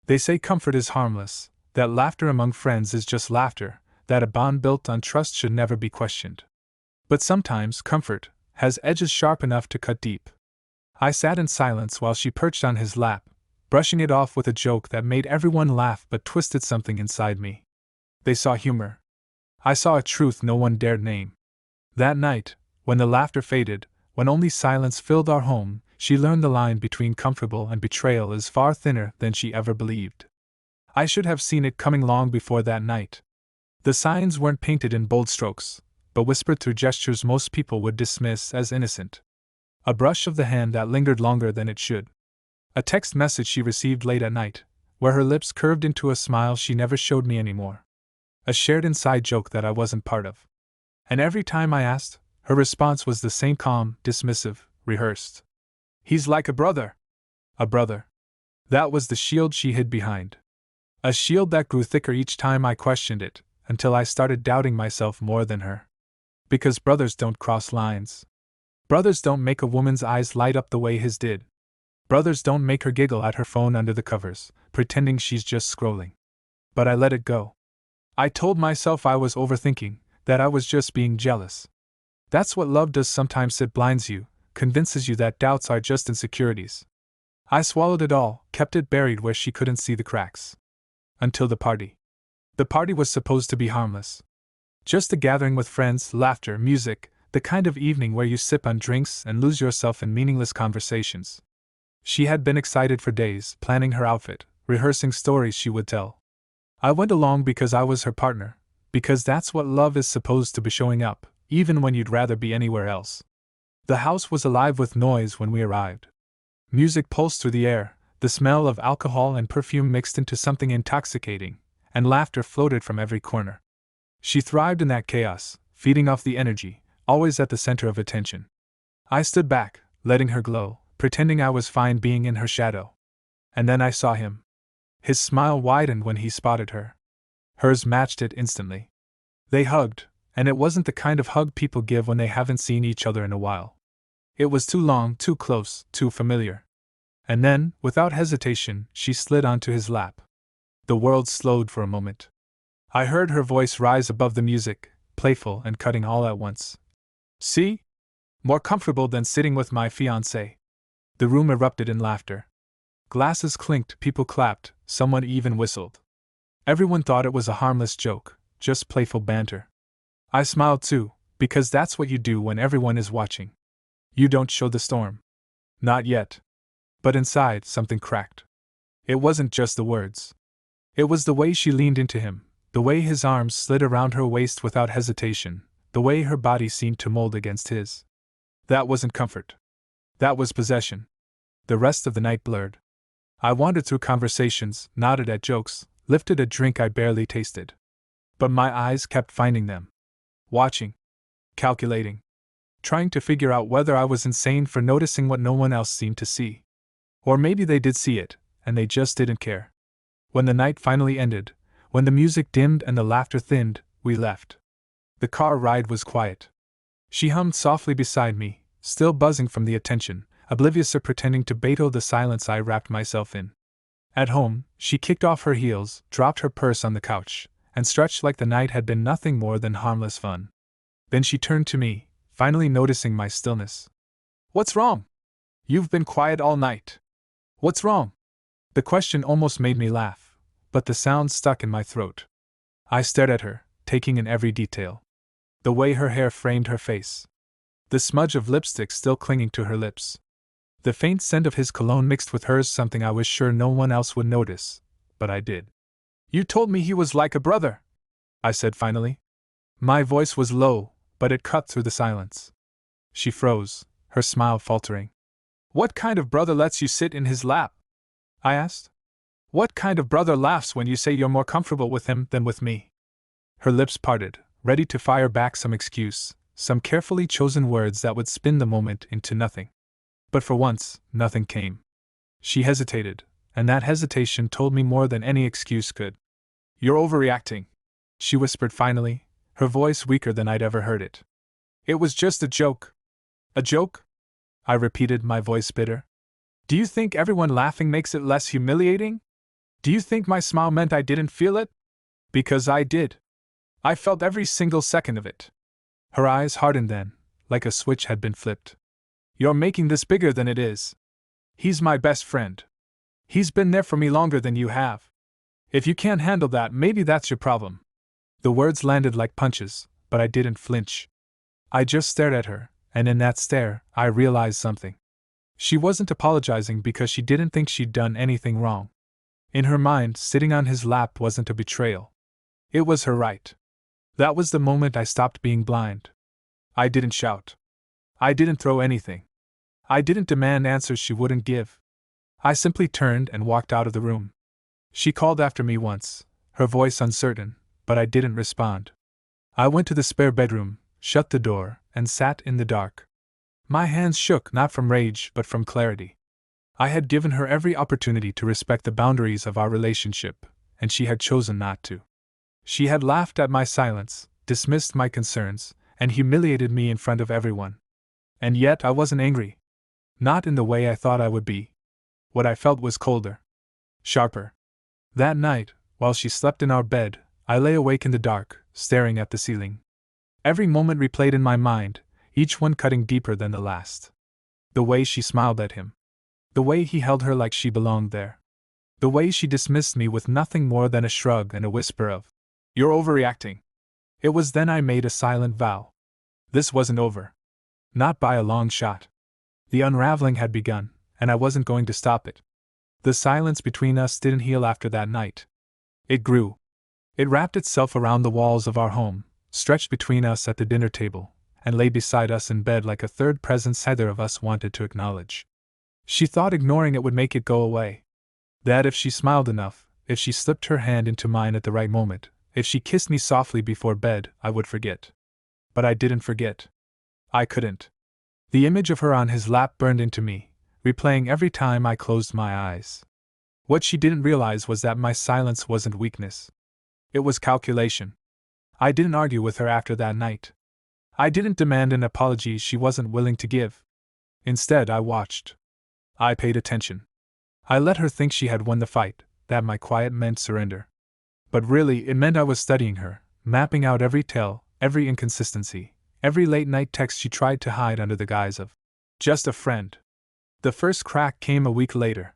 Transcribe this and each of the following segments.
They say comfort is harmless, that laughter among friends is just laughter, that a bond built on trust should never be questioned. But sometimes comfort has edges sharp enough to cut deep. I sat in silence while she perched on his lap, brushing it off with a joke that made everyone laugh but twisted something inside me. They saw humor. I saw a truth no one dared name. That night, when the laughter faded, when only silence filled our home, she learned the line between comfortable and betrayal is far thinner than she ever believed. I should have seen it coming long before that night. The signs weren't painted in bold strokes, but whispered through gestures most people would dismiss as innocent. A brush of the hand that lingered longer than it should. A text message she received late at night, where her lips curved into a smile she never showed me anymore. A shared inside joke that I wasn't part of. And every time I asked, her response was the same calm, dismissive, rehearsed. He's like a brother. A brother. That was the shield she hid behind. A shield that grew thicker each time I questioned it, until I started doubting myself more than her. Because brothers don't cross lines. Brothers don't make a woman's eyes light up the way his did. Brothers don't make her giggle at her phone under the covers, pretending she's just scrolling. But I let it go. I told myself I was overthinking, that I was just being jealous. That's what love does sometimes. It blinds you, convinces you that doubts are just insecurities. I swallowed it all, kept it buried where she couldn't see the cracks. Until the party. The party was supposed to be harmless. Just a gathering with friends, laughter, music, the kind of evening where you sip on drinks and lose yourself in meaningless conversations. She had been excited for days, planning her outfit, rehearsing stories she would tell. I went along because I was her partner, because that's what love is supposed to be, showing up, even when you'd rather be anywhere else. The house was alive with noise when we arrived. Music pulsed through the air, the smell of alcohol and perfume mixed into something intoxicating, and laughter floated from every corner. She thrived in that chaos, feeding off the energy, always at the center of attention. I stood back, letting her glow, pretending I was fine being in her shadow. And then I saw him. His smile widened when he spotted her. Hers matched it instantly. They hugged, and it wasn't the kind of hug people give when they haven't seen each other in a while. It was too long, too close, too familiar. And then, without hesitation, she slid onto his lap. The world slowed for a moment. I heard her voice rise above the music, playful and cutting all at once. See? More comfortable than sitting with my fiancé. The room erupted in laughter. Glasses clinked, people clapped, someone even whistled. Everyone thought it was a harmless joke, just playful banter. I smiled too, because that's what you do when everyone is watching. You don't show the storm. Not yet. But inside, something cracked. It wasn't just the words. It was the way she leaned into him, the way his arms slid around her waist without hesitation, the way her body seemed to mold against his. That wasn't comfort. That was possession. The rest of the night blurred. I wandered through conversations, nodded at jokes, lifted a drink I barely tasted. But my eyes kept finding them. Watching. Calculating. Trying to figure out whether I was insane for noticing what no one else seemed to see. Or maybe they did see it, and they just didn't care. When the night finally ended, when the music dimmed and the laughter thinned, we left. The car ride was quiet. She hummed softly beside me, still buzzing from the attention, oblivious of pretending to battle the silence I wrapped myself in. At home, she kicked off her heels, dropped her purse on the couch, and stretched like the night had been nothing more than harmless fun. Then she turned to me, finally noticing my stillness. "What's wrong? You've been quiet all night. What's wrong?" The question almost made me laugh, but the sound stuck in my throat. I stared at her, taking in every detail. The way her hair framed her face. The smudge of lipstick still clinging to her lips. The faint scent of his cologne mixed with hers, something I was sure no one else would notice, but I did. "You told me he was like a brother," I said finally. My voice was low, but it cut through the silence. She froze, her smile faltering. "What kind of brother lets you sit in his lap?" I asked. "What kind of brother laughs when you say you're more comfortable with him than with me?" Her lips parted, ready to fire back some excuse, some carefully chosen words that would spin the moment into nothing. But for once, nothing came. She hesitated, and that hesitation told me more than any excuse could. "You're overreacting," she whispered finally, her voice weaker than I'd ever heard it. "It was just a joke." "A joke?" I repeated, my voice bitter. "Do you think everyone laughing makes it less humiliating?" Do you think my smile meant I didn't feel it? Because I did. I felt every single second of it. Her eyes hardened then, like a switch had been flipped. You're making this bigger than it is. He's my best friend. He's been there for me longer than you have. If you can't handle that, maybe that's your problem. The words landed like punches, but I didn't flinch. I just stared at her, and in that stare, I realized something. She wasn't apologizing because she didn't think she'd done anything wrong. In her mind, sitting on his lap wasn't a betrayal. It was her right. That was the moment I stopped being blind. I didn't shout. I didn't throw anything. I didn't demand answers she wouldn't give. I simply turned and walked out of the room. She called after me once, her voice uncertain, but I didn't respond. I went to the spare bedroom, shut the door, and sat in the dark. My hands shook not from rage but from clarity. I had given her every opportunity to respect the boundaries of our relationship, and she had chosen not to. She had laughed at my silence, dismissed my concerns, and humiliated me in front of everyone. And yet I wasn't angry. Not in the way I thought I would be. What I felt was colder. Sharper. That night, while she slept in our bed, I lay awake in the dark, staring at the ceiling. Every moment replayed in my mind, each one cutting deeper than the last. The way she smiled at him. The way he held her like she belonged there. The way she dismissed me with nothing more than a shrug and a whisper of, "You're overreacting." It was then I made a silent vow. This wasn't over. Not by a long shot. The unraveling had begun, and I wasn't going to stop it. The silence between us didn't heal after that night. It grew. It wrapped itself around the walls of our home, stretched between us at the dinner table, and lay beside us in bed like a third presence neither of us wanted to acknowledge. She thought ignoring it would make it go away. That if she smiled enough, if she slipped her hand into mine at the right moment, if she kissed me softly before bed, I would forget. But I didn't forget. I couldn't. The image of her on his lap burned into me, replaying every time I closed my eyes. What she didn't realize was that my silence wasn't weakness. It was calculation. I didn't argue with her after that night. I didn't demand an apology she wasn't willing to give. Instead, I watched. I paid attention. I let her think she had won the fight, that my quiet meant surrender. But really, it meant I was studying her, mapping out every tell, every inconsistency, every late-night text she tried to hide under the guise of just a friend. The first crack came a week later.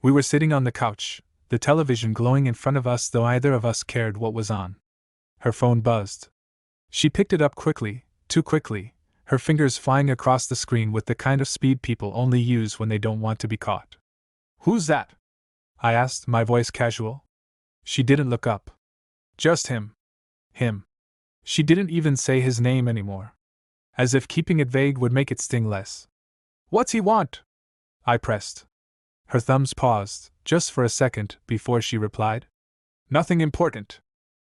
We were sitting on the couch, the television glowing in front of us though either of us cared what was on. Her phone buzzed. She picked it up quickly, too quickly, her fingers flying across the screen with the kind of speed people only use when they don't want to be caught. "Who's that?" I asked, my voice casual. She didn't look up. "Just him." Him. She didn't even say his name anymore. As if keeping it vague would make it sting less. "What's he want?" I pressed. Her thumbs paused, just for a second, before she replied. "Nothing important.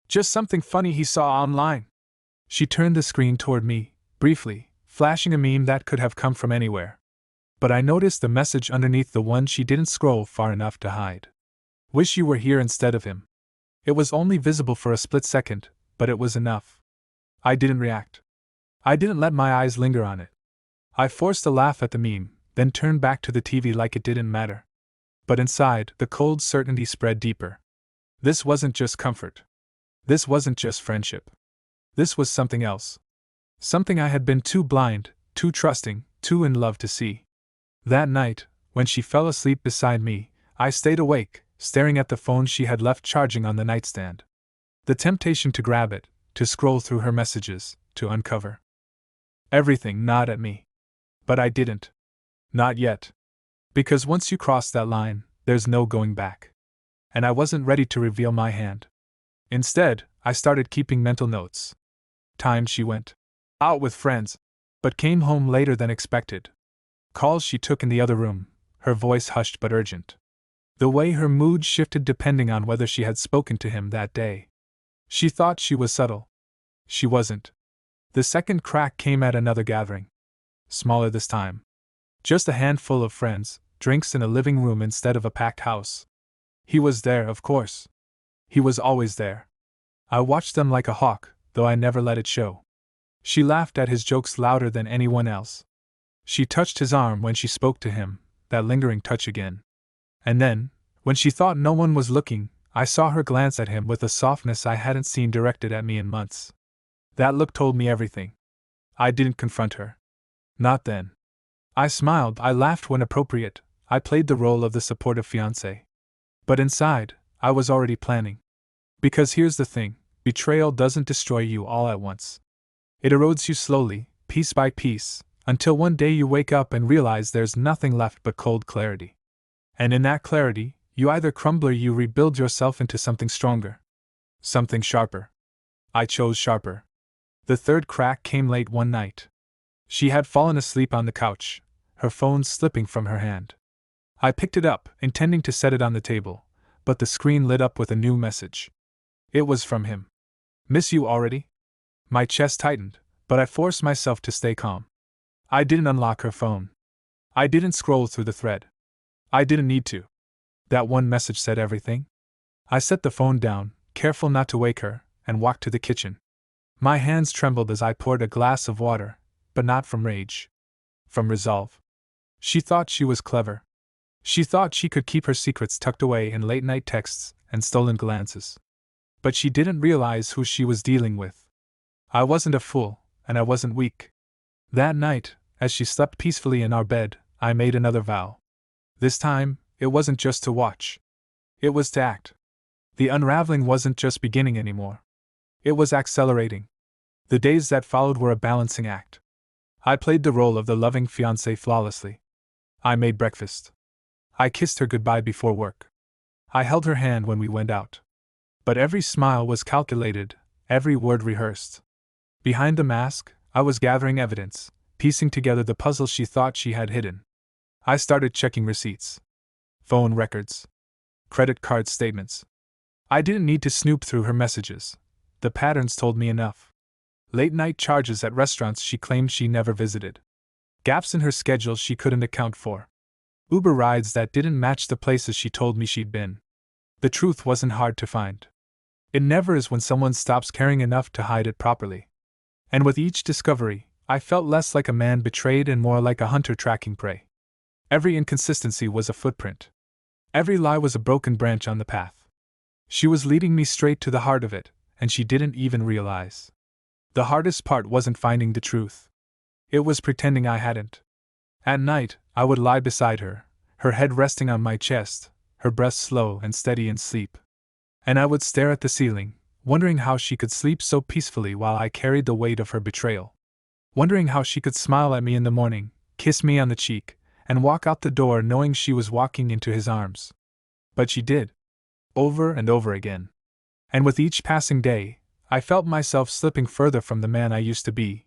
Just something funny he saw online." She turned the screen toward me, briefly, flashing a meme that could have come from anywhere. But I noticed the message underneath the one she didn't scroll far enough to hide. "Wish you were here instead of him." It was only visible for a split second, but it was enough. I didn't react. I didn't let my eyes linger on it. I forced a laugh at the meme, then turned back to the TV like it didn't matter. But inside, the cold certainty spread deeper. This wasn't just comfort. This wasn't just friendship. This was something else. Something I had been too blind, too trusting, too in love to see. That night, when she fell asleep beside me, I stayed awake, staring at the phone she had left charging on the nightstand. The temptation to grab it, to scroll through her messages, to uncover everything not at me. But I didn't. Not yet. Because once you cross that line, there's no going back. And I wasn't ready to reveal my hand. Instead, I started keeping mental notes. Times she went out with friends, but came home later than expected. Calls she took in the other room, her voice hushed but urgent. The way her mood shifted depending on whether she had spoken to him that day. She thought she was subtle. She wasn't. The second crack came at another gathering. Smaller this time. Just a handful of friends, drinks in a living room instead of a packed house. He was there, of course. He was always there. I watched them like a hawk, though I never let it show. She laughed at his jokes louder than anyone else. She touched his arm when she spoke to him, that lingering touch again. And then, When she thought no one was looking, I saw her glance at him with a softness I hadn't seen directed at me in months. That look told me everything. I didn't confront her. Not then. I smiled, I laughed when appropriate, I played the role of the supportive fiancé. But inside, I was already planning. Because here's the thing, betrayal doesn't destroy you all at once. It erodes you slowly, piece by piece, until one day you wake up and realize there's nothing left but cold clarity. And in that clarity, you either crumble or you rebuild yourself into something stronger. Something sharper. I chose sharper. The third crack came late one night. She had fallen asleep on the couch, her phone slipping from her hand. I picked it up, intending to set it on the table, but the screen lit up with a new message. It was from him. Miss you already? My chest tightened, but I forced myself to stay calm. I didn't unlock her phone. I didn't scroll through the thread. I didn't need to. That one message said everything. I set the phone down, careful not to wake her, and walked to the kitchen. My hands trembled as I poured a glass of water, but not from rage. From resolve. She thought she was clever. She thought she could keep her secrets tucked away in late-night texts and stolen glances. But she didn't realize who she was dealing with. I wasn't a fool, and I wasn't weak. That night, as she slept peacefully in our bed, I made another vow. This time, it wasn't just to watch. It was to act. The unraveling wasn't just beginning anymore. It was accelerating. The days that followed were a balancing act. I played the role of the loving fiancé flawlessly. I made breakfast. I kissed her goodbye before work. I held her hand when we went out. But every smile was calculated, every word rehearsed. Behind the mask, I was gathering evidence, piecing together the puzzle she thought she had hidden. I started checking receipts. Phone records. Credit card statements. I didn't need to snoop through her messages. The patterns told me enough. Late-night charges at restaurants she claimed she never visited. Gaps in her schedule she couldn't account for. Uber rides that didn't match the places she told me she'd been. The truth wasn't hard to find. It never is when someone stops caring enough to hide it properly. And with each discovery, I felt less like a man betrayed and more like a hunter tracking prey. Every inconsistency was a footprint. Every lie was a broken branch on the path. She was leading me straight to the heart of it, and she didn't even realize. The hardest part wasn't finding the truth. It was pretending I hadn't. At night, I would lie beside her, her head resting on my chest, her breath slow and steady in sleep. And I would stare at the ceiling, wondering how she could sleep so peacefully while I carried the weight of her betrayal. Wondering how she could smile at me in the morning, kiss me on the cheek, and walk out the door knowing she was walking into his arms. But she did. Over and over again. And with each passing day, I felt myself slipping further from the man I used to be.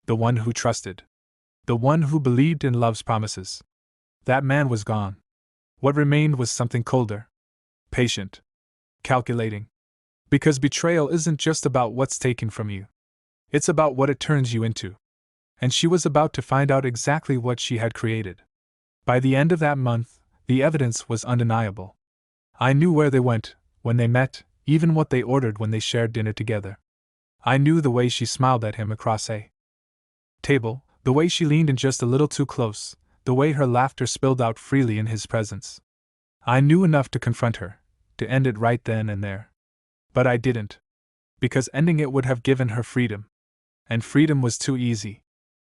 The one who trusted. The one who believed in love's promises. That man was gone. What remained was something colder. Patient. Calculating. Because betrayal isn't just about what's taken from you. It's about what it turns you into. And she was about to find out exactly what she had created. By the end of that month, the evidence was undeniable. I knew where they went, when they met, even what they ordered when they shared dinner together. I knew the way she smiled at him across a table, the way she leaned in just a little too close, the way her laughter spilled out freely in his presence. I knew enough to confront her, to end it right then and there. But I didn't. Because ending it would have given her freedom. And freedom was too easy.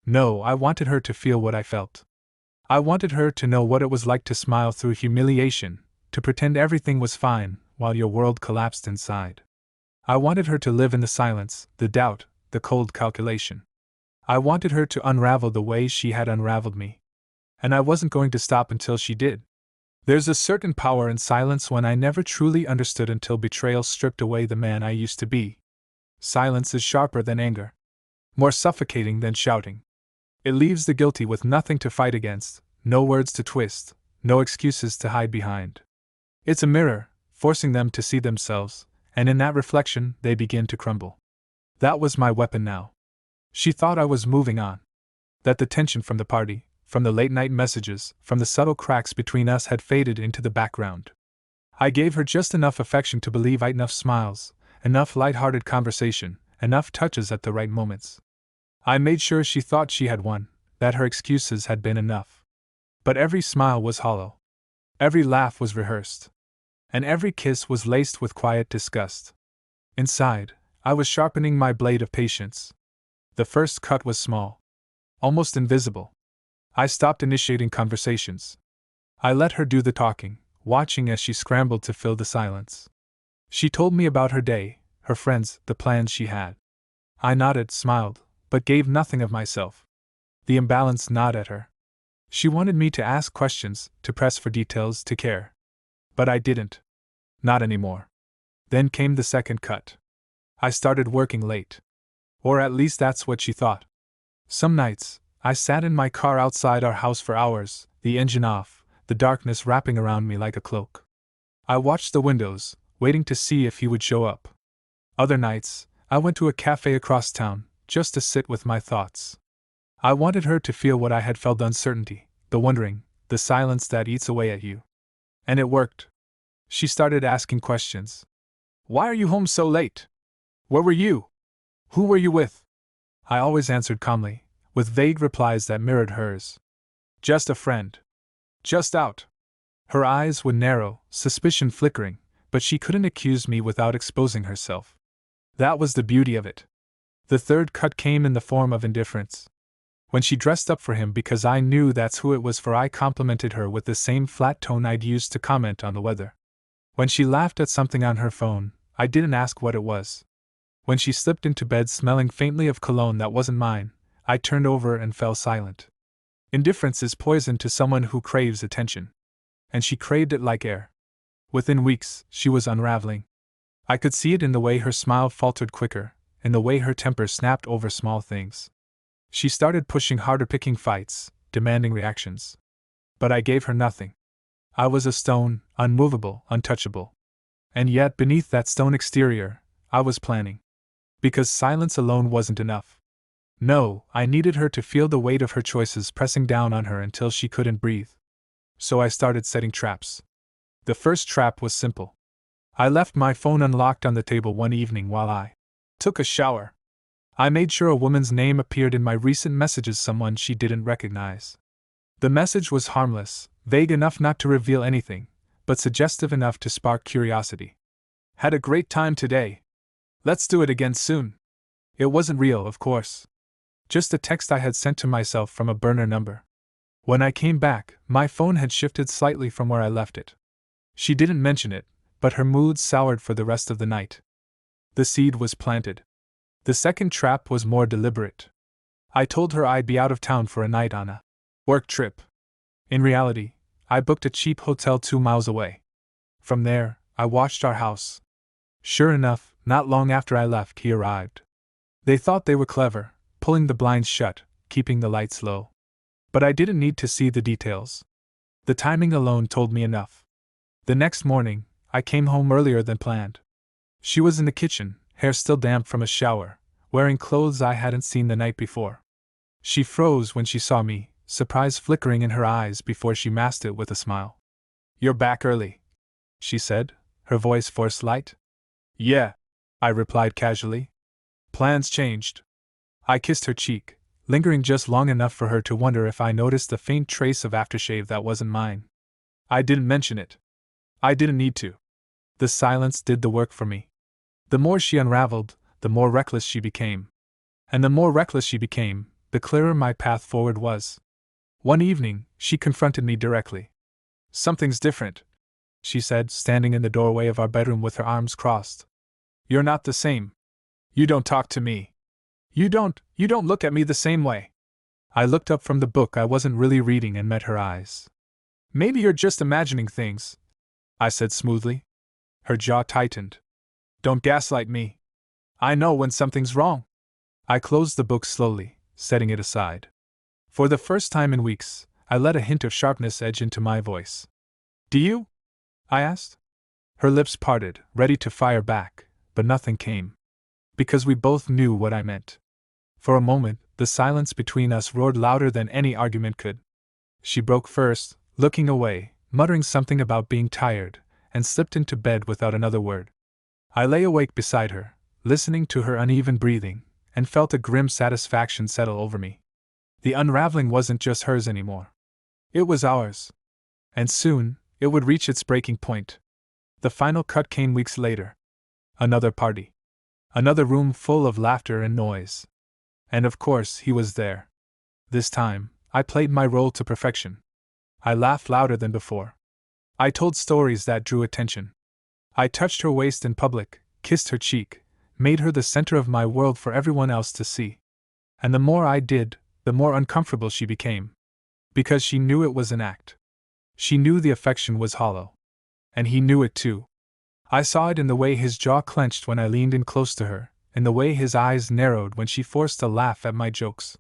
No, I wanted her to feel what I felt. I wanted her to know what it was like to smile through humiliation, to pretend everything was fine while your world collapsed inside. I wanted her to live in the silence, the doubt, the cold calculation. I wanted her to unravel the way she had unraveled me. And I wasn't going to stop until she did. There's a certain power in silence one I never truly understood until betrayal stripped away the man I used to be. Silence is sharper than anger. More suffocating than shouting. It leaves the guilty with nothing to fight against, no words to twist, no excuses to hide behind. It's a mirror, forcing them to see themselves, and in that reflection they begin to crumble. That was my weapon now. She thought I was moving on. That the tension from the party, from the late-night messages, from the subtle cracks between us had faded into the background. I gave her just enough affection to believe enough smiles, enough light-hearted conversation, enough touches at the right moments. I made sure she thought she had won, that her excuses had been enough. But every smile was hollow. Every laugh was rehearsed. and every kiss was laced with quiet disgust. Inside, I was sharpening my blade of patience. The first cut was small, almost invisible. I stopped initiating conversations. I let her do the talking, watching as she scrambled to fill the silence. She told me about her day, her friends, the plans she had. I nodded, smiled, but gave nothing of myself. The imbalance gnawed at her. She wanted me to ask questions, to press for details, to care. But I didn't. Not anymore. Then came the second cut. I started working late. Or at least that's what she thought. Some nights, I sat in my car outside our house for hours, the engine off, the darkness wrapping around me like a cloak. I watched the windows, waiting to see if he would show up. Other nights, I went to a cafe across town, just to sit with my thoughts. I wanted her to feel what I had felt: uncertainty, the wondering, the silence that eats away at you. And it worked. She started asking questions. Why are you home so late? Where were you? Who were you with? I always answered calmly, with vague replies that mirrored hers. Just a friend. Just out. Her eyes would narrow, suspicion flickering, but she couldn't accuse me without exposing herself. That was the beauty of it. The third cut came in the form of indifference. When she dressed up for him because I knew that's who it was for, I complimented her with the same flat tone I'd used to comment on the weather. When she laughed at something on her phone, I didn't ask what it was. When she slipped into bed smelling faintly of cologne that wasn't mine, I turned over and fell silent. Indifference is poison to someone who craves attention. And she craved it like air. Within weeks, she was unraveling. I could see it in the way her smile faltered quicker, in the way her temper snapped over small things. She started pushing harder, picking fights, demanding reactions. But I gave her nothing. I was a stone, unmovable, untouchable. And yet beneath that stone exterior, I was planning. Because silence alone wasn't enough. No, I needed her to feel the weight of her choices pressing down on her until she couldn't breathe. So I started setting traps. The first trap was simple. I left my phone unlocked on the table one evening while I took a shower. I made sure a woman's name appeared in my recent messages, someone she didn't recognize. The message was harmless, vague enough not to reveal anything, but suggestive enough to spark curiosity. Had a great time today. Let's do it again soon. It wasn't real, of course. Just a text I had sent to myself from a burner number. When I came back, my phone had shifted slightly from where I left it. She didn't mention it, but her mood soured for the rest of the night. The seed was planted. The second trap was more deliberate. I told her I'd be out of town for a night on a work trip. In reality, I booked a cheap hotel 2 miles away. From there, I watched our house. Sure enough, not long after I left, he arrived. They thought they were clever, pulling the blinds shut, keeping the lights low. But I didn't need to see the details. The timing alone told me enough. The next morning, I came home earlier than planned. She was in the kitchen, hair still damp from a shower, wearing clothes I hadn't seen the night before. She froze when she saw me, surprise flickering in her eyes before she masked it with a smile. "You're back early," she said, her voice forced light. "Yeah," I replied casually. "Plans changed." I kissed her cheek, lingering just long enough for her to wonder if I noticed the faint trace of aftershave that wasn't mine. I didn't mention it. I didn't need to. The silence did the work for me. The more she unraveled, the more reckless she became. And the more reckless she became, the clearer my path forward was. One evening, she confronted me directly. "Something's different," she said, standing in the doorway of our bedroom with her arms crossed. "You're not the same. You don't talk to me. You don't look at me the same way." I looked up from the book I wasn't really reading and met her eyes. "Maybe you're just imagining things," I said smoothly. Her jaw tightened. "Don't gaslight me. I know when something's wrong." I closed the book slowly, setting it aside. For the first time in weeks, I let a hint of sharpness edge into my voice. "Do you?" I asked. Her lips parted, ready to fire back, but nothing came. Because we both knew what I meant. For a moment, the silence between us roared louder than any argument could. She broke first, looking away, muttering something about being tired, and slipped into bed without another word. I lay awake beside her, listening to her uneven breathing, and felt a grim satisfaction settle over me. The unraveling wasn't just hers anymore. It was ours. And soon, it would reach its breaking point. The final cut came weeks later. Another party. Another room full of laughter and noise. And of course, he was there. This time, I played my role to perfection. I laughed louder than before. I told stories that drew attention. I touched her waist in public, kissed her cheek, made her the center of my world for everyone else to see. And the more I did, the more uncomfortable she became. Because she knew it was an act. She knew the affection was hollow. And he knew it too. I saw it in the way his jaw clenched when I leaned in close to her, in the way his eyes narrowed when she forced a laugh at my jokes.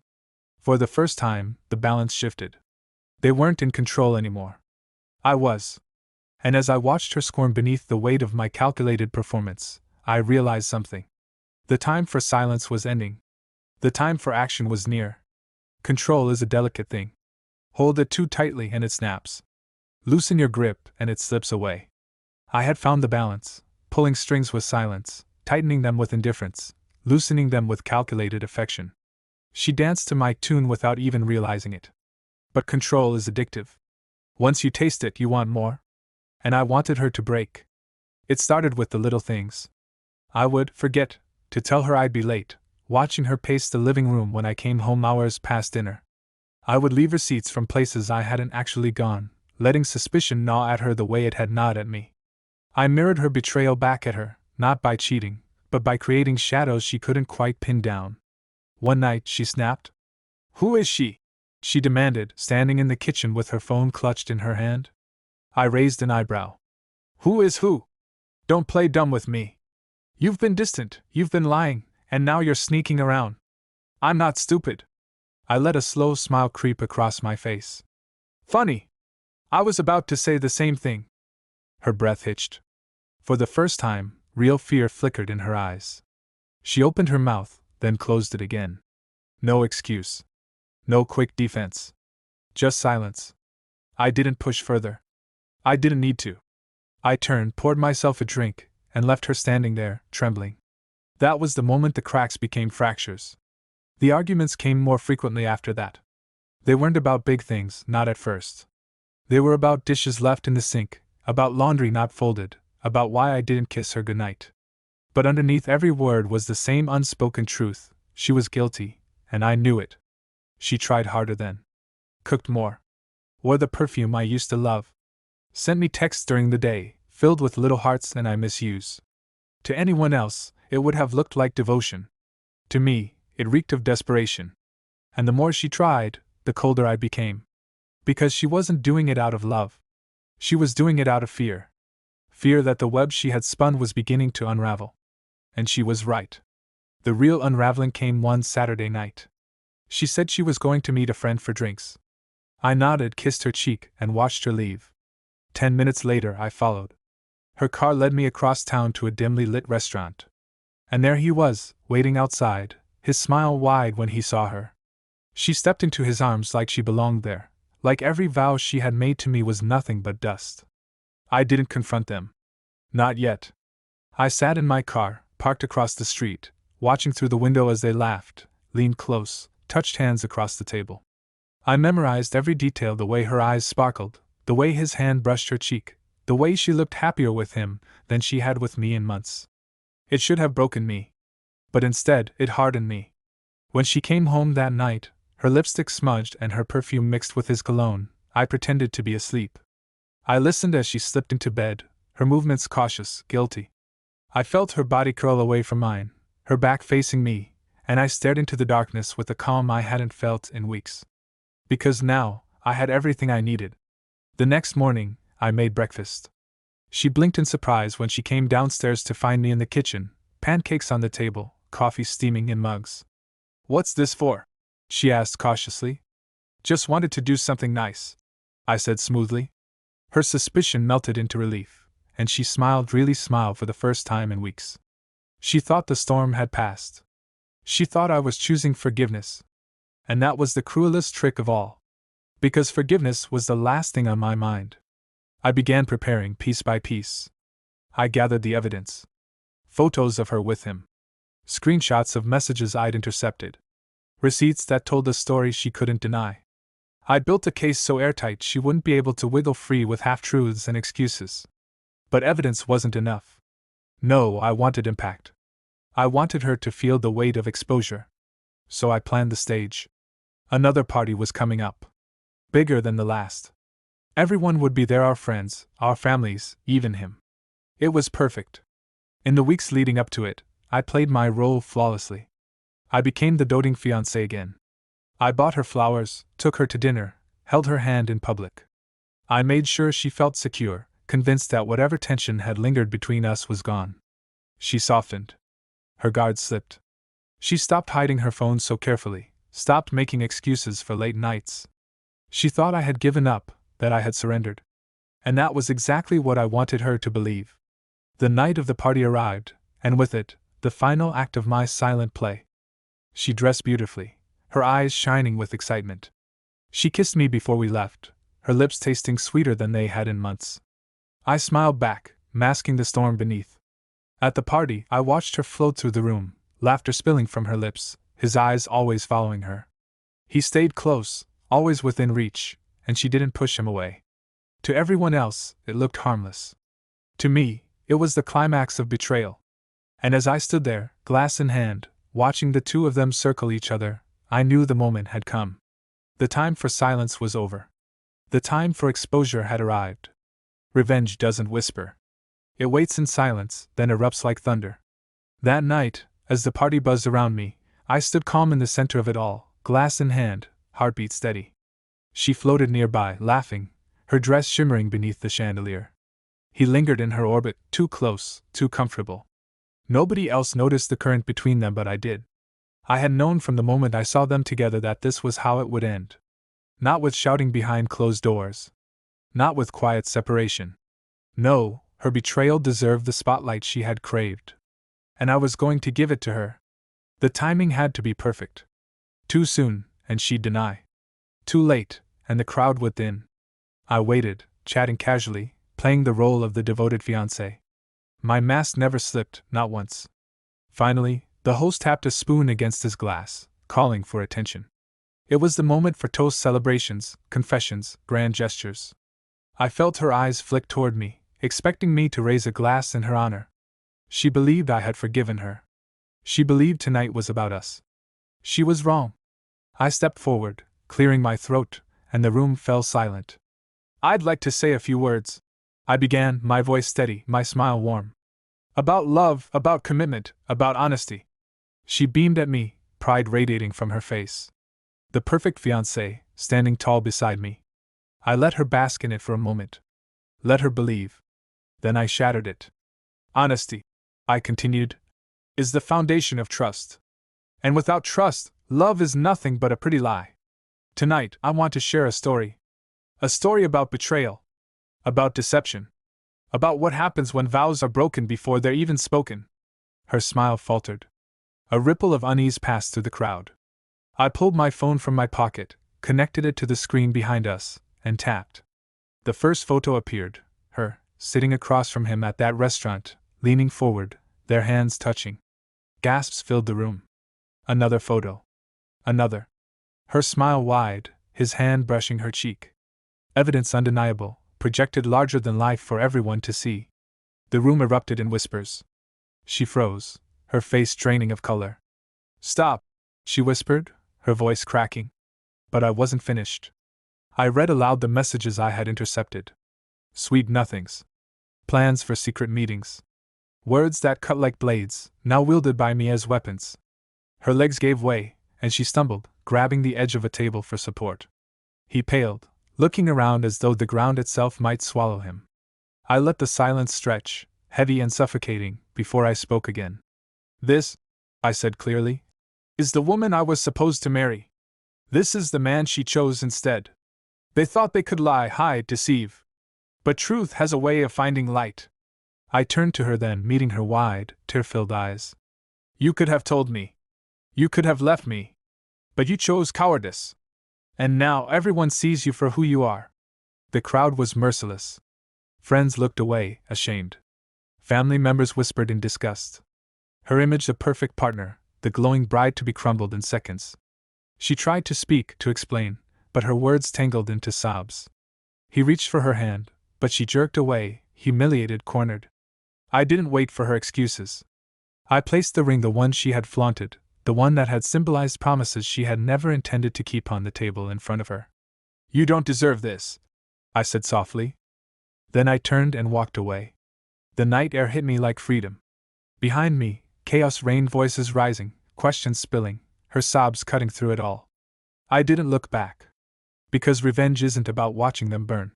For the first time, the balance shifted. They weren't in control anymore. I was. And as I watched her squirm beneath the weight of my calculated performance, I realized something. The time for silence was ending. The time for action was near. Control is a delicate thing. Hold it too tightly and it snaps. Loosen your grip and it slips away. I had found the balance, pulling strings with silence, tightening them with indifference, loosening them with calculated affection. She danced to my tune without even realizing it. But control is addictive. Once you taste it, you want more. And I wanted her to break. It started with the little things. I would forget to tell her I'd be late, watching her pace the living room when I came home hours past dinner. I would leave receipts from places I hadn't actually gone, letting suspicion gnaw at her the way it had gnawed at me. I mirrored her betrayal back at her, not by cheating, but by creating shadows she couldn't quite pin down. One night she snapped. "Who is she?" she demanded, standing in the kitchen with her phone clutched in her hand. I raised an eyebrow. "Who is who? Don't play dumb with me. You've been distant, you've been lying, and now you're sneaking around. I'm not stupid." I let a slow smile creep across my face. "Funny. I was about to say the same thing." Her breath hitched. For the first time, real fear flickered in her eyes. She opened her mouth, then closed it again. No excuse. No quick defense. Just silence. I didn't push further. I didn't need to. I turned, poured myself a drink, and left her standing there, trembling. That was the moment the cracks became fractures. The arguments came more frequently after that. They weren't about big things, not at first. They were about dishes left in the sink, about laundry not folded, about why I didn't kiss her goodnight. But underneath every word was the same unspoken truth: she was guilty, and I knew it. She tried harder then. Cooked more. Wore the perfume I used to love. Sent me texts during the day, filled with little hearts and I misuse. To anyone else, it would have looked like devotion. To me, it reeked of desperation. And the more she tried, the colder I became. Because she wasn't doing it out of love. She was doing it out of fear. Fear that the web she had spun was beginning to unravel. And she was right. The real unraveling came one Saturday night. She said she was going to meet a friend for drinks. I nodded, kissed her cheek, and watched her leave. 10 minutes later, I followed. Her car led me across town to a dimly lit restaurant. And there he was, waiting outside, his smile wide when he saw her. She stepped into his arms like she belonged there, like every vow she had made to me was nothing but dust. I didn't confront them. Not yet. I sat in my car, parked across the street, watching through the window as they laughed, leaned close, touched hands across the table. I memorized every detail: the way her eyes sparkled, the way his hand brushed her cheek, the way she looked happier with him than she had with me in months. It should have broken me. But instead, it hardened me. When she came home that night, her lipstick smudged and her perfume mixed with his cologne, I pretended to be asleep. I listened as she slipped into bed, her movements cautious, guilty. I felt her body curl away from mine, her back facing me, and I stared into the darkness with a calm I hadn't felt in weeks. Because now, I had everything I needed. The next morning, I made breakfast. She blinked in surprise when she came downstairs to find me in the kitchen, pancakes on the table, coffee steaming in mugs. "What's this for?" she asked cautiously. "Just wanted to do something nice," I said smoothly. Her suspicion melted into relief, and she smiled, really smiled for the first time in weeks. She thought the storm had passed. She thought I was choosing forgiveness. And that was the cruelest trick of all. Because forgiveness was the last thing on my mind. I began preparing piece by piece. I gathered the evidence. Photos of her with him. Screenshots of messages I'd intercepted. Receipts that told a story she couldn't deny. I'd built a case so airtight she wouldn't be able to wiggle free with half-truths and excuses. But evidence wasn't enough. No, I wanted impact. I wanted her to feel the weight of exposure. So I planned the stage. Another party was coming up. Bigger than the last. Everyone would be there, our friends, our families, even him. It was perfect. In the weeks leading up to it, I played my role flawlessly. I became the doting fiancé again. I bought her flowers, took her to dinner, held her hand in public. I made sure she felt secure, convinced that whatever tension had lingered between us was gone. She softened. Her guard slipped. She stopped hiding her phone so carefully, stopped making excuses for late nights. She thought I had given up, that I had surrendered. And that was exactly what I wanted her to believe. The night of the party arrived, and with it, the final act of my silent play. She dressed beautifully, her eyes shining with excitement. She kissed me before we left, her lips tasting sweeter than they had in months. I smiled back, masking the storm beneath. At the party, I watched her float through the room, laughter spilling from her lips, his eyes always following her. He stayed close, always within reach, and she didn't push him away. To everyone else, it looked harmless. To me, it was the climax of betrayal. And as I stood there, glass in hand, watching the two of them circle each other, I knew the moment had come. The time for silence was over. The time for exposure had arrived. Revenge doesn't whisper. It waits in silence, then erupts like thunder. That night, as the party buzzed around me, I stood calm in the center of it all, glass in hand, heartbeat steady. She floated nearby, laughing, her dress shimmering beneath the chandelier. He lingered in her orbit, too close, too comfortable. Nobody else noticed the current between them, but I did. I had known from the moment I saw them together that this was how it would end. Not with shouting behind closed doors. Not with quiet separation. No, her betrayal deserved the spotlight she had craved. And I was going to give it to her. The timing had to be perfect. Too soon, and she'd deny. Too late, and the crowd would thin. I waited, chatting casually, playing the role of the devoted fiancé. My mask never slipped, not once. Finally, the host tapped a spoon against his glass, calling for attention. It was the moment for toast celebrations, confessions, grand gestures. I felt her eyes flick toward me, expecting me to raise a glass in her honor. She believed I had forgiven her. She believed tonight was about us. She was wrong. I stepped forward, clearing my throat, and the room fell silent. "I'd like to say a few words," I began, my voice steady, my smile warm. "About love, about commitment, about honesty." She beamed at me, pride radiating from her face. The perfect fiancé, standing tall beside me. I let her bask in it for a moment. Let her believe. Then I shattered it. "Honesty," I continued, "is the foundation of trust. And without trust, love is nothing but a pretty lie. Tonight, I want to share a story. A story about betrayal. About deception. About what happens when vows are broken before they're even spoken." Her smile faltered. A ripple of unease passed through the crowd. I pulled my phone from my pocket, connected it to the screen behind us, and tapped. The first photo appeared, her, sitting across from him at that restaurant, leaning forward, their hands touching. Gasps filled the room. Another photo. Another. Her smile wide, his hand brushing her cheek. Evidence undeniable, projected larger than life for everyone to see. The room erupted in whispers. She froze, her face draining of color. "Stop," she whispered, her voice cracking. But I wasn't finished. I read aloud the messages I had intercepted. Sweet nothings. Plans for secret meetings. Words that cut like blades, now wielded by me as weapons. Her legs gave way, and she stumbled, grabbing the edge of a table for support. He paled, looking around as though the ground itself might swallow him. I let the silence stretch, heavy and suffocating, before I spoke again. "This," I said clearly, "is the woman I was supposed to marry. This is the man she chose instead. They thought they could lie, hide, deceive. But truth has a way of finding light." I turned to her then, meeting her wide, tear-filled eyes. "You could have told me. You could have left me. But you chose cowardice. And now everyone sees you for who you are." The crowd was merciless. Friends looked away, ashamed. Family members whispered in disgust. Her image, the perfect partner, the glowing bride to be crumbled in seconds. She tried to speak, to explain, but her words tangled into sobs. He reached for her hand, but she jerked away, humiliated, cornered. I didn't wait for her excuses. I placed the ring, the one she had flaunted, the one that had symbolized promises she had never intended to keep, on the table in front of her. "You don't deserve this," I said softly. Then I turned and walked away. The night air hit me like freedom. Behind me, chaos reigned, voices rising, questions spilling, her sobs cutting through it all. I didn't look back. Because revenge isn't about watching them burn.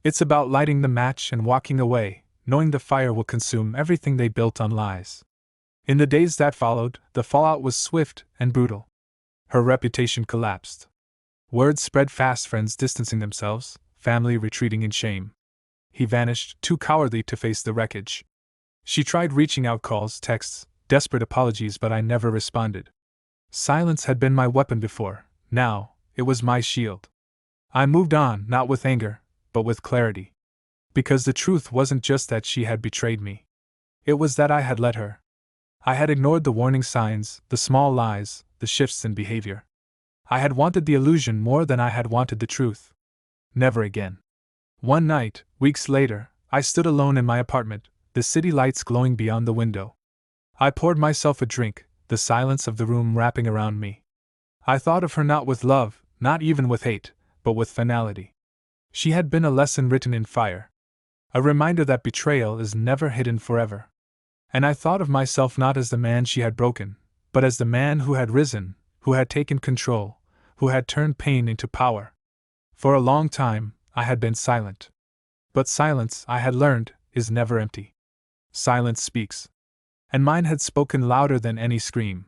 It's about lighting the match and walking away, knowing the fire will consume everything they built on lies. In the days that followed, the fallout was swift and brutal. Her reputation collapsed. Word spread fast, friends distancing themselves, family retreating in shame. He vanished, too cowardly to face the wreckage. She tried reaching out, calls, texts, desperate apologies, but I never responded. Silence had been my weapon before, now, it was my shield. I moved on, not with anger, but with clarity. Because the truth wasn't just that she had betrayed me. It was that I had let her. I had ignored the warning signs, the small lies, the shifts in behavior. I had wanted the illusion more than I had wanted the truth. Never again. One night, weeks later, I stood alone in my apartment, the city lights glowing beyond the window. I poured myself a drink, the silence of the room wrapping around me. I thought of her, not with love, not even with hate, but with finality. She had been a lesson written in fire. A reminder that betrayal is never hidden forever. And I thought of myself not as the man she had broken, but as the man who had risen, who had taken control, who had turned pain into power. For a long time, I had been silent. But silence, I had learned, is never empty. Silence speaks. And mine had spoken louder than any scream.